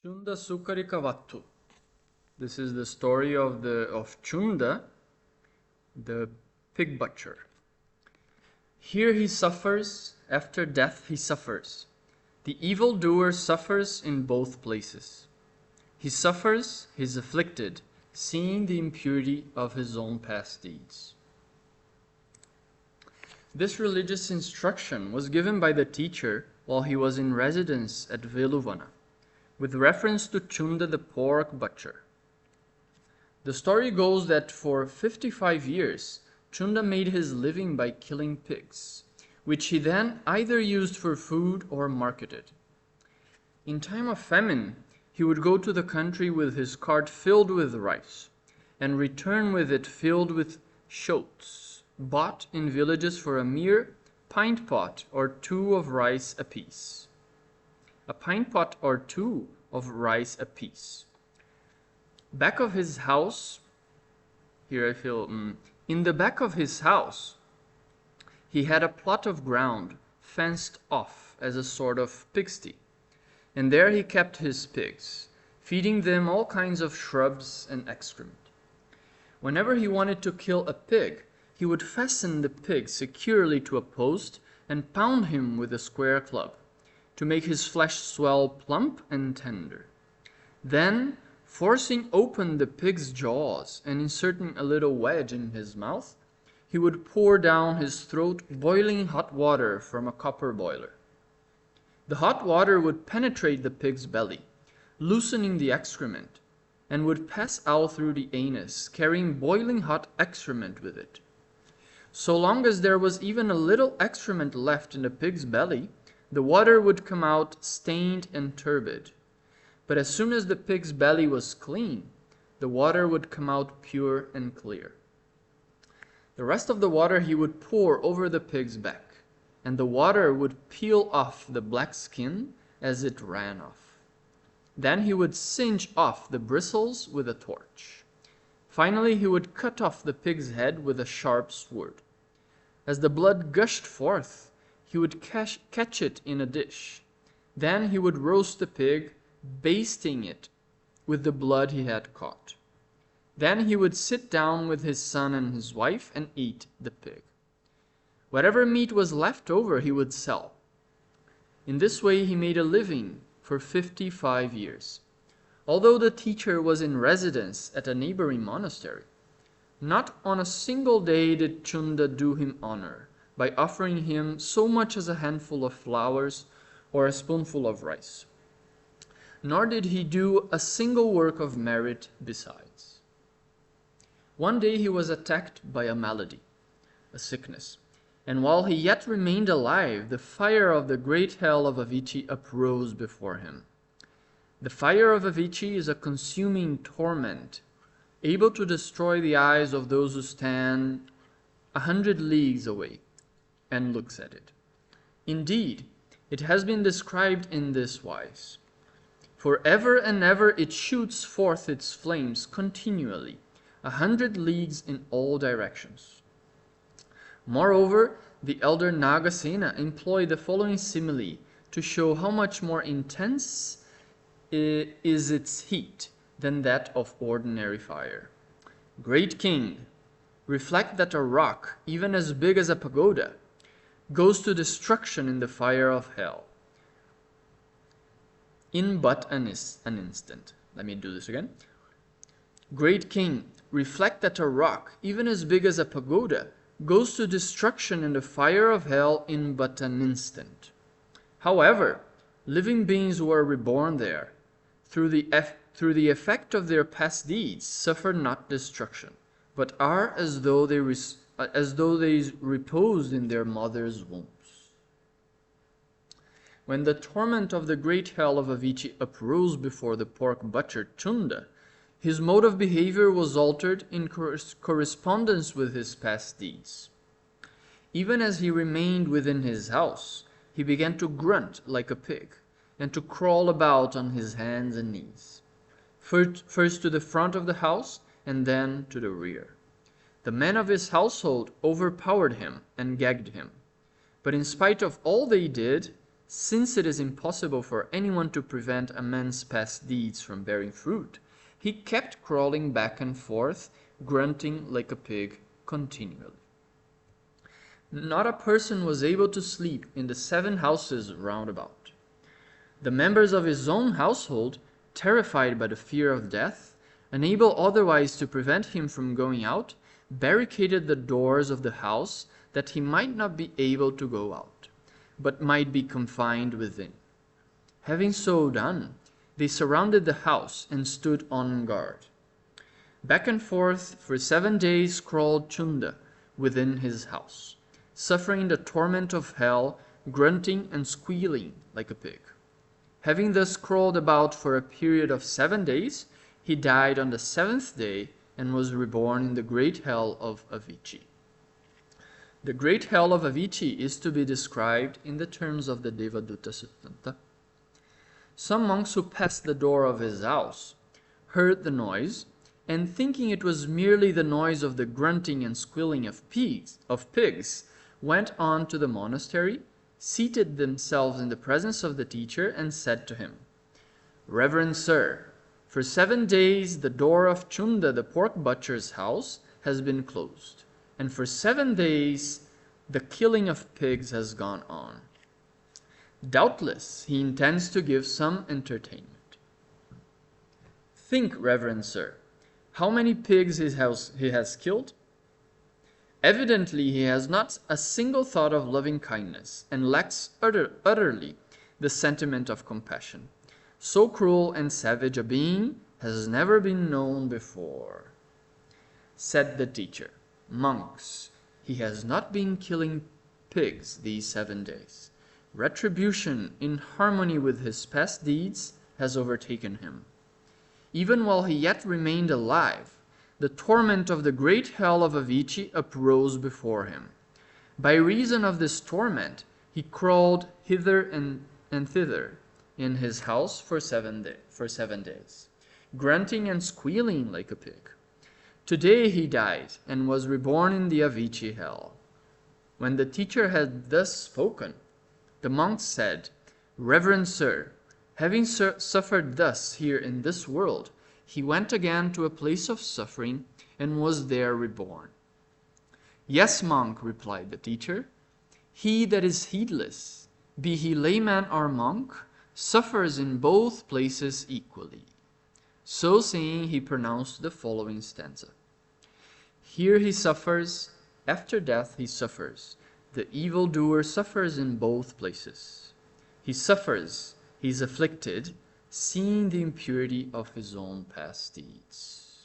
Cunda Sukarikavattu. This is the story of Cunda, the pig butcher. Here he suffers, after death he suffers. The evildoer suffers in both places. He suffers, he is afflicted, seeing the impurity of his own past deeds. This religious instruction was given by the teacher while he was in residence at Veluvana, with reference to Cunda the pork butcher. The story goes that for 55 years, Cunda made his living by killing pigs, which he then either used for food or marketed. In time of famine, he would go to the country with his cart filled with rice, and return with it filled with shoats, bought in villages for a mere pint pot or two of rice apiece. A pint pot or two of rice apiece. Back of his house, here I feel, in the back of his house, he had a plot of ground fenced off as a sort of pigsty, and there he kept his pigs, feeding them all kinds of shrubs and excrement. Whenever he wanted to kill a pig, he would fasten the pig securely to a post and pound him with a square club, to make his flesh swell plump and tender. Then, forcing open the pig's jaws and inserting a little wedge in his mouth, he would pour down his throat boiling hot water from a copper boiler. The hot water would penetrate the pig's belly, loosening the excrement, and would pass out through the anus, carrying boiling hot excrement with it. So long as there was even a little excrement left in the pig's belly, the water would come out stained and turbid. But as soon as the pig's belly was clean, the water would come out pure and clear. The rest of the water he would pour over the pig's back, and the water would peel off the black skin as it ran off. Then he would singe off the bristles with a torch. Finally, he would cut off the pig's head with a sharp sword. As the blood gushed forth, he would catch it in a dish. Then he would roast the pig, basting it with the blood he had caught. Then he would sit down with his son and his wife and eat the pig. Whatever meat was left over he would sell. In this way he made a living for 55 years. Although the teacher was in residence at a neighboring monastery, not on a single day did Cunda do him honor by offering him so much as a handful of flowers or a spoonful of rice. Nor did he do a single work of merit besides. One day he was attacked by a malady, a sickness, and while he yet remained alive, the fire of the great hell of Avicii uprose before him. The fire of Avicii is a consuming torment, able to destroy the eyes of those who stand 100 leagues away and looks at it. Indeed, it has been described in this wise: for ever and ever it shoots forth its flames continually, 100 leagues in all directions. Moreover, the elder Nagasena employed the following simile to show how much more intense is its heat than that of ordinary fire. Great king, reflect that a rock, even as big as a pagoda, goes to destruction in the fire of hell in but an instant. Let me do this again. Great king, reflect that a rock, even as big as a pagoda, goes to destruction in the fire of hell in but an instant. However, living beings who are reborn there, through the effect of their past deeds, suffer not destruction, but are as though they reposed in their mother's wombs. When the torment of the great hell of Avicii uprose before the pork butcher Cunda, his mode of behavior was altered in correspondence with his past deeds. Even as he remained within his house, he began to grunt like a pig, and to crawl about on his hands and knees, first to the front of the house and then to the rear. The men of his household overpowered him and gagged him, but in spite of all they did, Since it is impossible for anyone to prevent a man's past deeds from bearing fruit, he kept crawling back and forth, grunting like a pig continually. Not a person was able to sleep in the 7 houses round about. The members of his own household, terrified by the fear of death, unable otherwise to prevent him from going out, barricaded the doors of the house that he might not be able to go out, but might be confined within. Having so done, they surrounded the house and stood on guard. Back and forth for 7 days crawled Cunda within his house, suffering the torment of hell, grunting and squealing like a pig. Having thus crawled about for a period of 7 days, he died on the 7th day and was reborn in the great hell of Avicii. The great hell of Avicii is to be described in the terms of the Devadutta Siddhanta. Some monks who passed the door of his house heard the noise, and thinking it was merely the noise of the grunting and squealing of pigs, went on to the monastery, seated themselves in the presence of the teacher, and said to him, "Reverend sir, for 7 days the door of Cunda the pork butcher's house has been closed, and for 7 days the killing of pigs has gone on. Doubtless he intends to give some entertainment. Think, reverend sir, how many pigs he has killed? Evidently he has not a single thought of loving kindness, and lacks utterly the sentiment of compassion. So cruel and savage a being has never been known before." Said the teacher, "Monks, he has not been killing pigs these 7 days. Retribution, in harmony with his past deeds, has overtaken him. Even while he yet remained alive, the torment of the great hell of Avicii uprose before him. By reason of this torment, he crawled hither and thither in his house for 7 days, grunting and squealing like a pig. Today he died and was reborn in the Avicii hell." When the teacher had thus spoken, the monk said, "Reverend sir, having suffered thus here in this world, he went again to a place of suffering and was there reborn." "Yes, monk," replied the teacher, "he that is heedless, be he layman or monk, suffers in both places equally." So saying, he pronounced the following stanza: "Here he suffers, after death he suffers. The evildoer suffers in both places. He suffers, he is afflicted, seeing the impurity of his own past deeds."